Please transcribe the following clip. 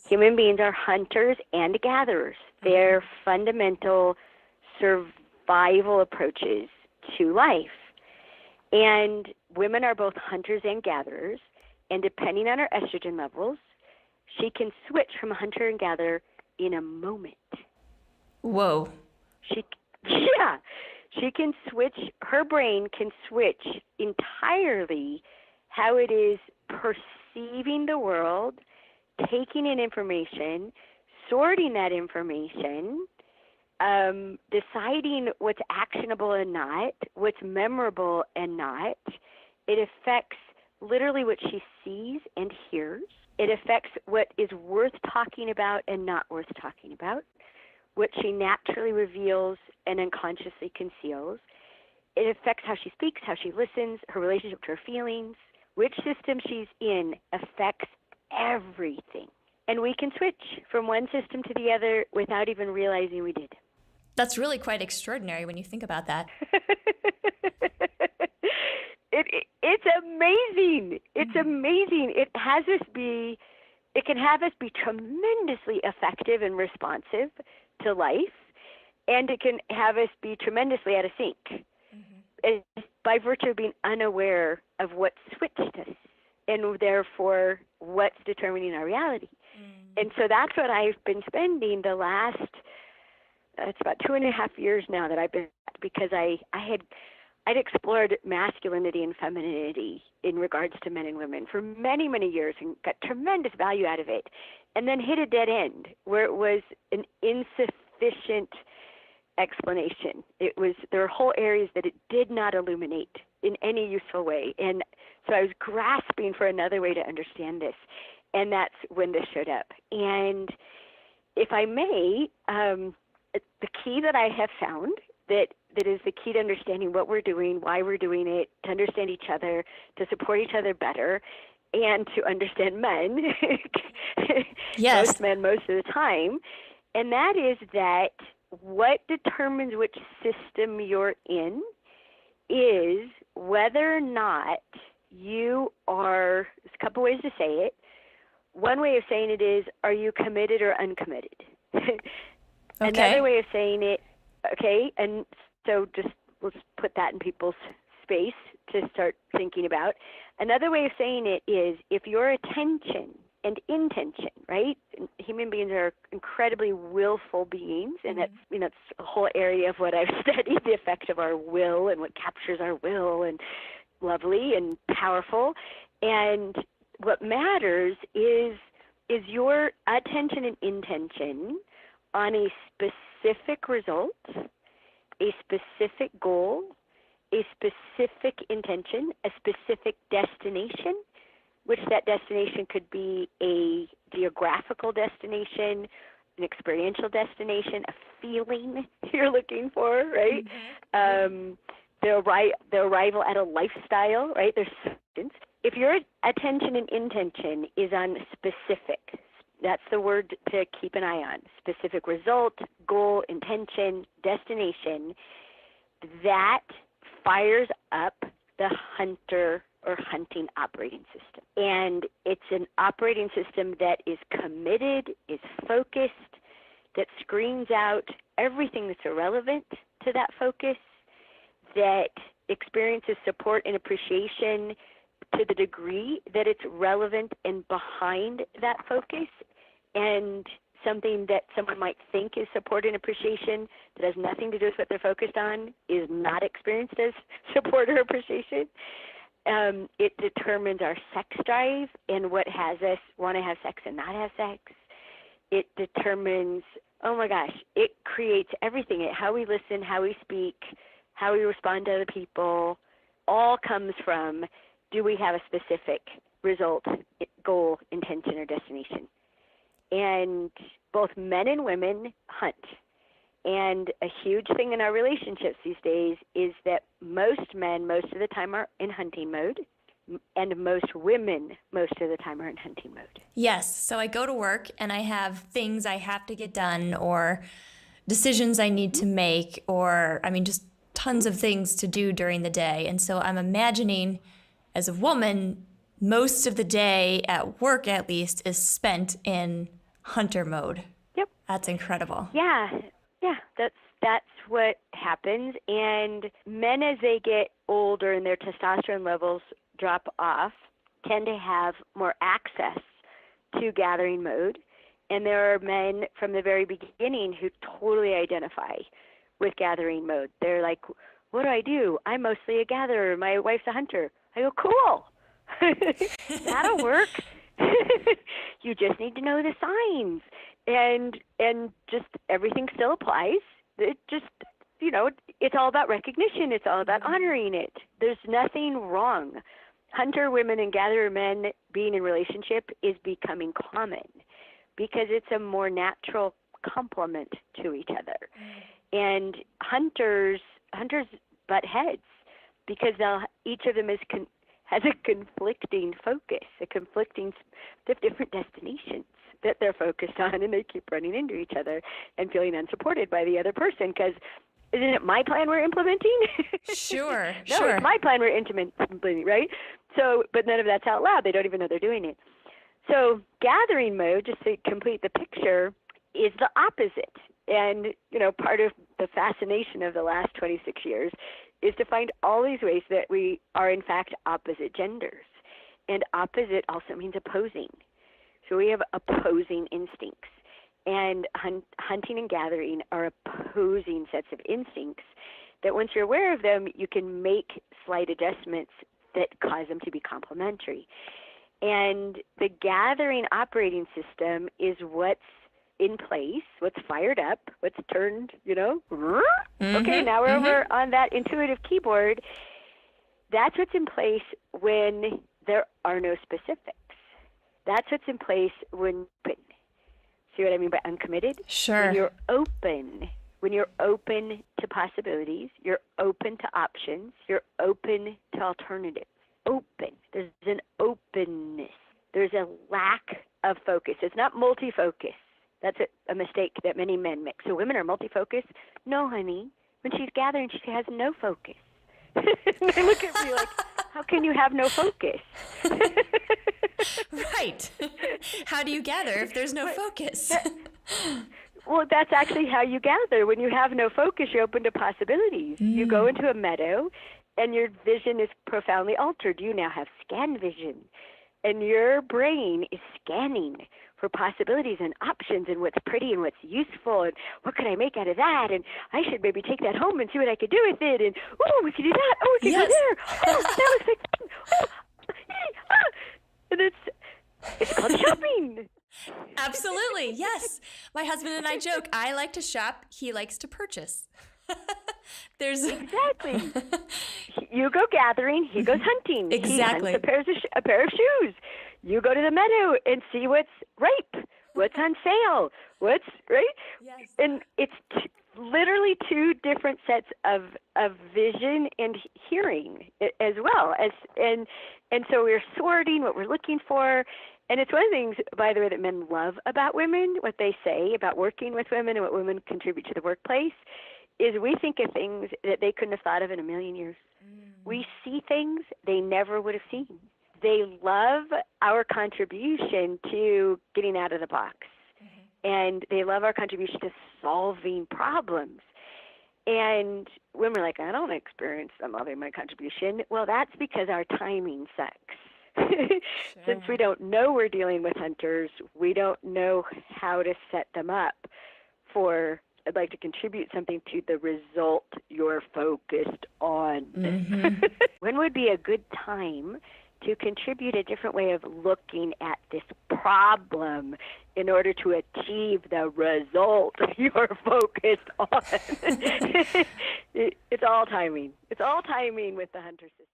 Human beings are hunters and gatherers. They're fundamental survival approaches to life. And women are both hunters and gatherers. And depending on her estrogen levels, she can switch from hunter and gatherer in a moment. Whoa. She can switch, her brain can switch entirely how it is perceiving the world, taking in information, sorting that information, deciding what's actionable and not, what's memorable and not. It affects literally what she sees and hears. It affects what is worth talking about and not worth talking about, what she naturally reveals and unconsciously conceals. It affects how she speaks, how she listens, her relationship to her feelings. Which system she's in affects everything. And we can switch from one system to the other without even realizing we did. That's really quite extraordinary when you think about that. It's amazing. It's amazing. It can have us be tremendously effective and responsive to life, and it can have us be tremendously out of sync. By virtue of being unaware of what switched us, and therefore what's determining our reality. And so that's what I've been spending the last, it's about 2.5 years now that I've been, because I'd explored masculinity and femininity in regards to men and women for many, many years and got tremendous value out of it, and then hit a dead end where it was an insufficient explanation. There were whole areas that it did not illuminate in any useful way. And so I was grasping for another way to understand this. And that's when this showed up. And if I may, the key that I have found that is the key to understanding what we're doing, why we're doing it, to understand each other, to support each other better, and to understand men, Yes. most men most of the time, and that is that what determines which system you're in is whether or not you are, there's a couple ways to say it. One way of saying it is, are you committed or uncommitted? Another way of saying it, okay, and so just let's put that in people's space to start thinking about. Another way of saying it is, if your attention and intention, right? Human beings are incredibly willful beings, and that's a whole area of what I've studied, the effect of our will and what captures our will, and lovely and powerful. And what matters is your attention and intention on a specific result, a specific goal, a specific intention, a specific destination, which that destination could be a geographical destination, an experiential destination, a feeling you're looking for, right? The arrival at a lifestyle, right? There's substance. If your attention and intention is on specific, that's the word to keep an eye on, specific result, goal, intention, destination, that fires up the hunter or hunting operating system. And it's an operating system that is committed, is focused, that screens out everything that's irrelevant to that focus, that experiences support and appreciation to the degree that it's relevant and behind that focus, and something that someone might think is support and appreciation that has nothing to do with what they're focused on is not experienced as support or appreciation. It determines our sex drive and what has us want to have sex and not have sex. It determines, oh my gosh, it creates everything. How we listen, how we speak, how we respond to other people, all comes from, do we have a specific result, goal, intention, or destination? And both men and women hunt. And a huge thing in our relationships these days is that most men, most of the time, are in hunting mode, and most women, most of the time, are in hunting mode. Yes. So I go to work and I have things I have to get done, or decisions I need to make, or, just tons of things to do during the day. And so I'm imagining, as a woman, most of the day at work, at least, is spent in hunter mode. Yep. That's incredible. Yeah. That's what happens. And men, as they get older and their testosterone levels drop off, tend to have more access to gathering mode. And there are men from the very beginning who totally identify with gathering mode. They're like, what do? I'm mostly a gatherer. My wife's a hunter. I go, cool. That'll work. You just need to know the signs. And just everything still applies. It just, it's all about recognition. It's all about honoring it. There's nothing wrong. Hunter women and gatherer men being in relationship is becoming common because it's a more natural complement to each other. And hunters butt heads because each of them has a conflicting focus, they have different destinations that they're focused on, and they keep running into each other and feeling unsupported by the other person because isn't it my plan we're implementing? Sure, No, sure. it's my plan we're implementing, right? So, but none of that's out loud. They don't even know they're doing it. So gathering mode, just to complete the picture, is the opposite. And, part of the fascination of the last 26 years is to find all these ways that we are, in fact, opposite genders. And opposite also means opposing. So we have opposing instincts. And hunting and gathering are opposing sets of instincts that once you're aware of them, you can make slight adjustments that cause them to be complementary. And the gathering operating system is what's in place, what's fired up, what's turned, okay, now we're over on that intuitive keyboard. That's what's in place when there are no specifics. That's what's in place when open. See what I mean by uncommitted? Sure. When you're open to possibilities, you're open to options, you're open to alternatives. Open. There's an openness. There's a lack of focus. It's not multi-focus. That's a mistake that many men make. So women are multi-focus. No, honey. When she's gathering, she has no focus. They look at me like, how can you have no focus? Right. How do you gather if there's no focus? Well, that's actually how you gather. When you have no focus, you're open to possibilities. You go into a meadow, and your vision is profoundly altered. You now have scan vision, and your brain is scanning for possibilities and options and what's pretty and what's useful and what could I make out of that, and I should maybe take that home and see what I could do with it, and we could do that, we could go there, that looks like fun, and it's called shopping. Absolutely, yes. My husband and I joke, I like to shop, he likes to purchase. Exactly. You go gathering, he goes hunting. Exactly. He hunts a pair of shoes. You go to the meadow and see what's ripe, what's on sale, what's right. Yes. And it's literally two different sets of vision and hearing as well as and so we're sorting what we're looking for. And it's one of the things, by the way, that men love about women, what they say about working with women and what women contribute to the workplace, is we think of things that they couldn't have thought of in a million years. We see things they never would have seen. They love our contribution to getting out of the box. And they love our contribution to solving problems. And women are like, I don't experience them loving my contribution. Well, that's because our timing sucks. Since we don't know we're dealing with hunters, we don't know how to set them up for, I'd like to contribute something to the result you're focused on. When would be a good time to contribute a different way of looking at this problem in order to achieve the result you're focused on? It's all timing. It's all timing with the hunter system.